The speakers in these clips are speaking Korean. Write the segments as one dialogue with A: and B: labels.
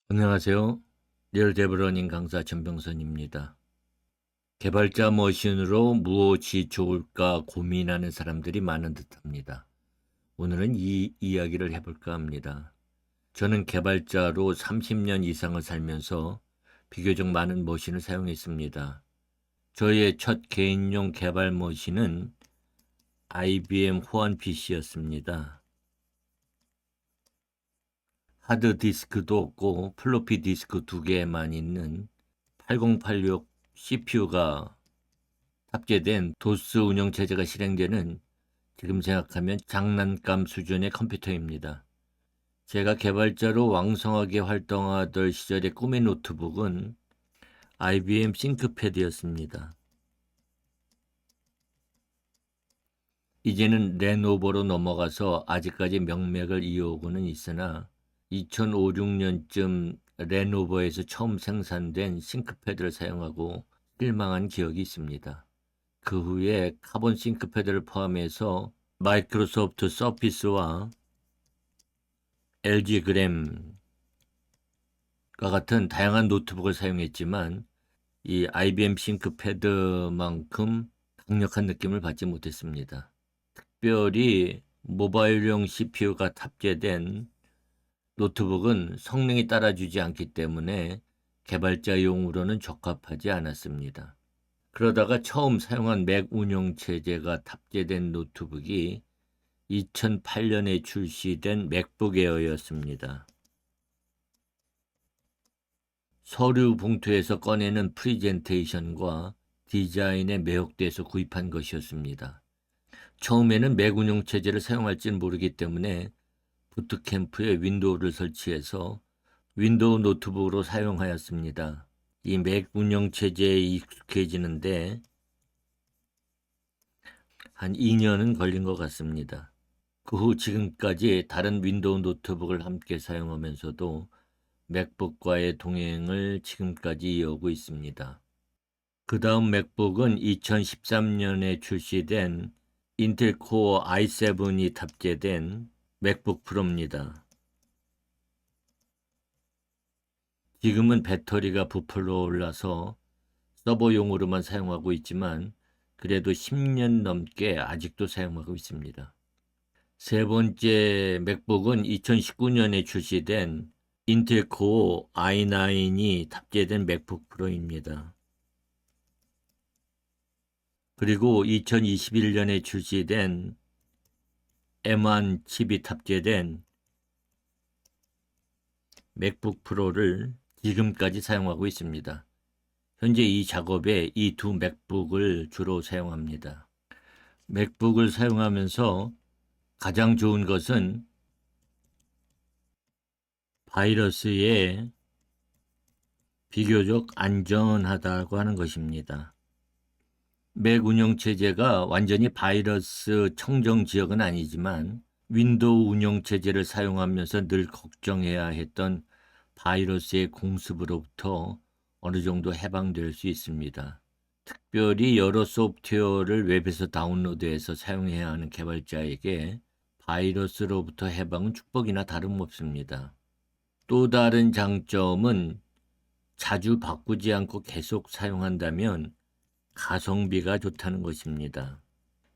A: 안녕하세요. 리얼 데브러닝 강사 전병선입니다. 개발자 머신으로 무엇이 좋을까 고민하는 사람들이 많은 듯합니다. 오늘은 이 이야기를 해볼까 합니다. 저는 개발자로 30년 이상을 살면서 비교적 많은 머신을 사용했습니다. 저의 첫 개인용 개발 머신은 IBM 호환 PC였습니다. 하드디스크도 없고 플로피 디스크 2개만 있는 8086 CPU가 탑재된 도스 운영체제가 실행되는, 지금 생각하면 장난감 수준의 컴퓨터입니다. 제가 개발자로 왕성하게 활동하던 시절의 꿈의 노트북은 IBM 싱크패드였습니다. 이제는 레노버로 넘어가서 아직까지 명맥을 이어오고는 있으나 2005, 6년쯤 레노버에서 처음 생산된 싱크패드를 사용하고 실망한 기억이 있습니다. 그 후에 카본 싱크패드를 포함해서 마이크로소프트 서피스와 LG 그램과 같은 다양한 노트북을 사용했지만 이 IBM 싱크패드만큼 강력한 느낌을 받지 못했습니다. 특별히 모바일용 CPU가 탑재된 노트북은 성능이 따라주지 않기 때문에 개발자용으로는 적합하지 않았습니다. 그러다가 처음 사용한 맥 운영체제가 탑재된 노트북이 2008년에 출시된 맥북 에어였습니다. 서류 봉투에서 꺼내는 프리젠테이션과 디자인에 매혹돼서 구입한 것이었습니다. 처음에는 맥 운영체제를 사용할지는 모르기 때문에 부트캠프에 윈도우를 설치해서 윈도우 노트북으로 사용하였습니다. 이 맥 운영체제에 익숙해지는데 한 2년은 걸린 것 같습니다. 그 후 지금까지 다른 윈도우 노트북을 함께 사용하면서도 맥북과의 동행을 지금까지 이어오고 있습니다. 그 다음 맥북은 2013년에 출시된 인텔 코어 i7이 탑재된 맥북 프로입니다. 지금은 배터리가 부풀어 올라서 서버용으로만 사용하고 있지만 그래도 10년 넘게 아직도 사용하고 있습니다. 세 번째 맥북은 2019년에 출시된 인텔 코어 i9이 탑재된 맥북 프로입니다. 그리고 2021년에 출시된 M1 칩이 탑재된 맥북 프로를 지금까지 사용하고 있습니다. 현재 이 작업에 이 두 맥북을 주로 사용합니다. 맥북을 사용하면서 가장 좋은 것은 바이러스에 비교적 안전하다고 하는 것입니다. 맥 운영체제가 완전히 바이러스 청정 지역은 아니지만 윈도우 운영체제를 사용하면서 늘 걱정해야 했던 바이러스의 공습으로부터 어느 정도 해방될 수 있습니다. 특별히 여러 소프트웨어를 웹에서 다운로드해서 사용해야 하는 개발자에게 바이러스로부터 해방은 축복이나 다름없습니다. 또 다른 장점은 자주 바꾸지 않고 계속 사용한다면 가성비가 좋다는 것입니다.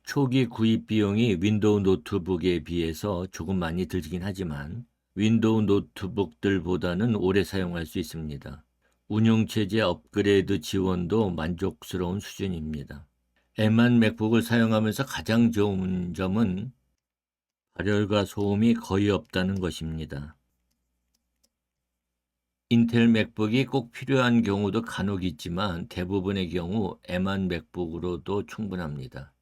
A: 초기 구입 비용이 윈도우 노트북에 비해서 조금 많이 들긴 하지만 윈도우 노트북들보다는 오래 사용할 수 있습니다. 운영체제 업그레이드 지원도 만족스러운 수준입니다. M1 맥북을 사용하면서 가장 좋은 점은 발열과 소음이 거의 없다는 것입니다. 인텔 맥북이 꼭 필요한 경우도 간혹 있지만 대부분의 경우 M1 맥북으로도 충분합니다.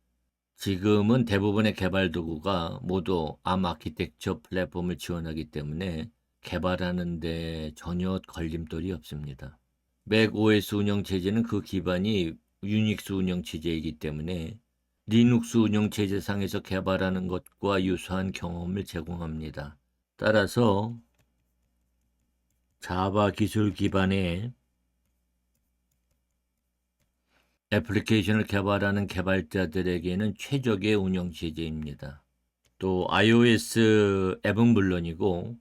A: 지금은 대부분의 개발 도구가 모두 ARM 아키텍처 플랫폼을 지원하기 때문에 개발하는 데 전혀 걸림돌이 없습니다. 맥 OS 운영체제는 그 기반이 유닉스 운영체제이기 때문에 리눅스 운영체제상에서 개발하는 것과 유사한 경험을 제공합니다. 따라서 자바 기술 기반의 애플리케이션을 개발하는 개발자들에게는 최적의 운영체제입니다. 또 iOS 앱은 물론이고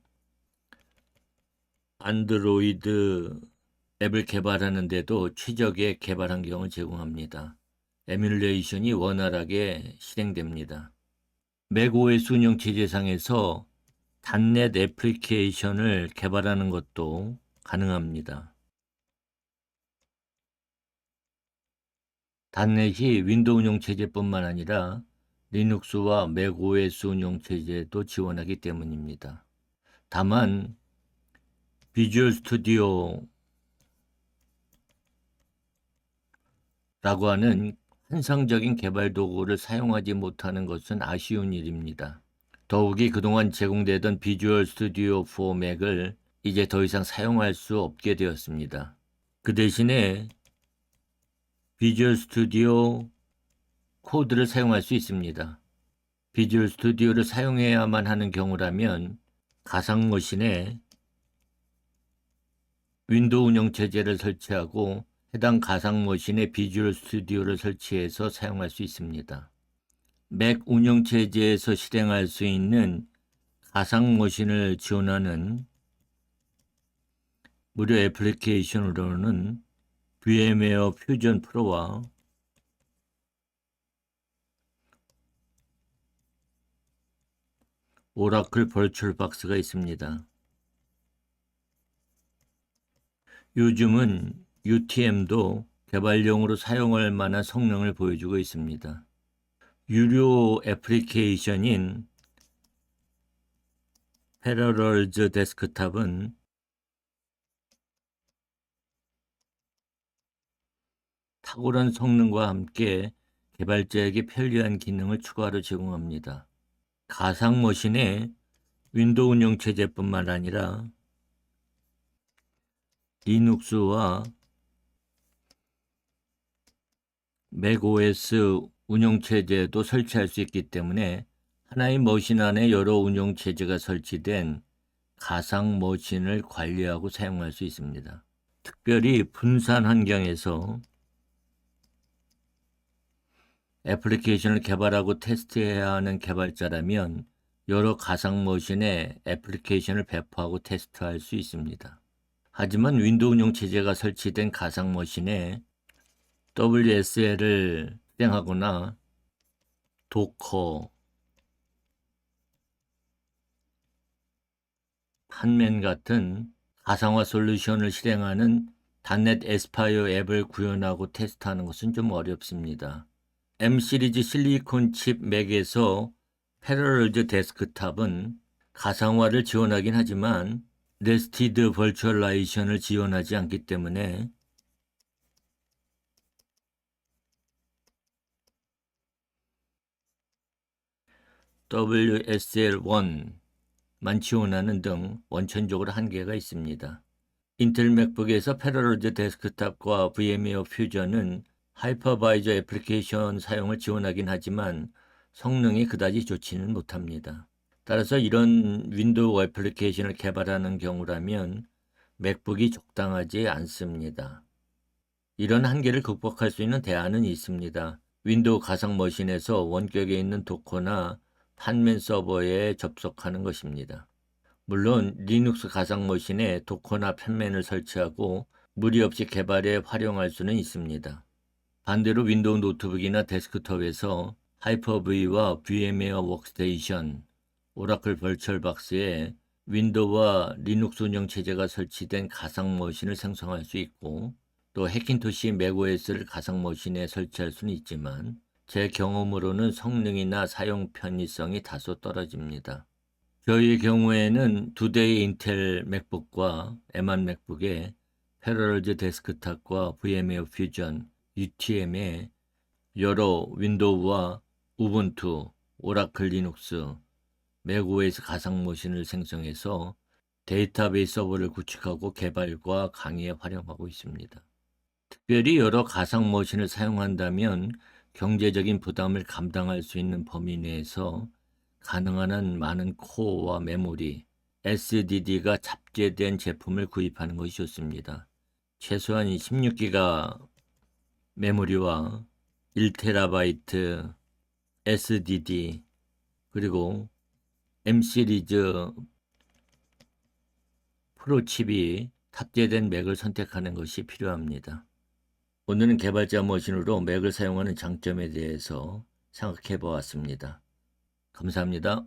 A: 안드로이드 앱을 개발하는 데도 최적의 개발 환경을 제공합니다. 에뮬레이션이 원활하게 실행됩니다. 맥OS 운영체제상에서 단넷 애플리케이션을 개발하는 것도 가능합니다. 단넷이 윈도우 운영체제뿐만 아니라 리눅스와 맥OS 운영체제도 지원하기 때문입니다. 다만 비주얼 스튜디오라고 하는 환상적인 개발 도구를 사용하지 못하는 것은 아쉬운 일입니다. 더욱이 그동안 제공되던 비주얼 스튜디오 4 맥을 이제 더 이상 사용할 수 없게 되었습니다. 그 대신에 비주얼 스튜디오 코드를 사용할 수 있습니다. 비주얼 스튜디오를 사용해야만 하는 경우라면 가상머신에 윈도우 운영체제를 설치하고 해당 가상머신에 비주얼 스튜디오를 설치해서 사용할 수 있습니다. 맥 운영체제에서 실행할 수 있는 가상머신을 지원하는 무료 애플리케이션으로는 VM웨어 퓨전 프로와 오라클 버추얼박스가 있습니다. 요즘은 UTM도 개발용으로 사용할 만한 성능을 보여주고 있습니다. 유료 애플리케이션인 패러럴즈 데스크탑은 탁월한 성능과 함께 개발자에게 편리한 기능을 추가로 제공합니다. 가상머신에 윈도우 운영체제뿐만 아니라 리눅스와 맥OS 운영체제도 설치할 수 있기 때문에 하나의 머신 안에 여러 운영체제가 설치된 가상머신을 관리하고 사용할 수 있습니다. 특별히 분산 환경에서 애플리케이션을 개발하고 테스트해야 하는 개발자라면 여러 가상머신에 애플리케이션을 배포하고 테스트할 수 있습니다. 하지만 윈도우 운영체제가 설치된 가상머신에 WSL을 실행하거나 도커, 판맨 같은 가상화 솔루션을 실행하는 단넷 에스파이어 앱을 구현하고 테스트하는 것은 좀 어렵습니다. M 시리즈 실리콘 칩 맥에서 패러럴즈 데스크탑은 가상화를 지원하긴 하지만 네스티드 버추얼라이제이션을 지원하지 않기 때문에 WSL1만 지원하는 등 원천적으로 한계가 있습니다. 인텔 맥북에서 패러럴즈 데스크탑과 VM웨어 퓨전은 하이퍼바이저 애플리케이션 사용을 지원하긴 하지만 성능이 그다지 좋지는 못합니다. 따라서 이런 윈도우 애플리케이션을 개발하는 경우라면 맥북이 적당하지 않습니다. 이런 한계를 극복할 수 있는 대안은 있습니다. 윈도우 가상 머신에서 원격에 있는 도커나 판맨 서버에 접속하는 것입니다. 물론 리눅스 가상 머신에 도커나 판맨을 설치하고 무리 없이 개발에 활용할 수는 있습니다. 반대로 윈도우 노트북이나 데스크톱에서 하이퍼V와 VM웨어 워크스테이션, 오라클 버추얼박스에 윈도우와 리눅스 운영체제가 설치된 가상머신을 생성할 수 있고 또 해킨토시 맥OS를 가상머신에 설치할 수는 있지만 제 경험으로는 성능이나 사용 편의성이 다소 떨어집니다. 저희의 경우에는 두 대의 인텔 맥북과 M1 맥북에 패러럴즈 데스크탑과 VM웨어 퓨전, UTM에 여러 윈도우와 우분투, 오라클 리눅스, 맥OS 가상머신을 생성해서 데이터베이스 서버를 구축하고 개발과 강의에 활용하고 있습니다. 특별히 여러 가상머신을 사용한다면 경제적인 부담을 감당할 수 있는 범위 내에서 가능한 한 많은 코어와 메모리, SDD가 탑재된 제품을 구입하는 것이 좋습니다. 최소한 16기가 메모리와 1TB SDD 그리고 M 시리즈 프로칩이 탑재된 맥을 선택하는 것이 필요합니다. 오늘은 개발자 머신으로 맥을 사용하는 장점에 대해서 생각해 보았습니다. 감사합니다.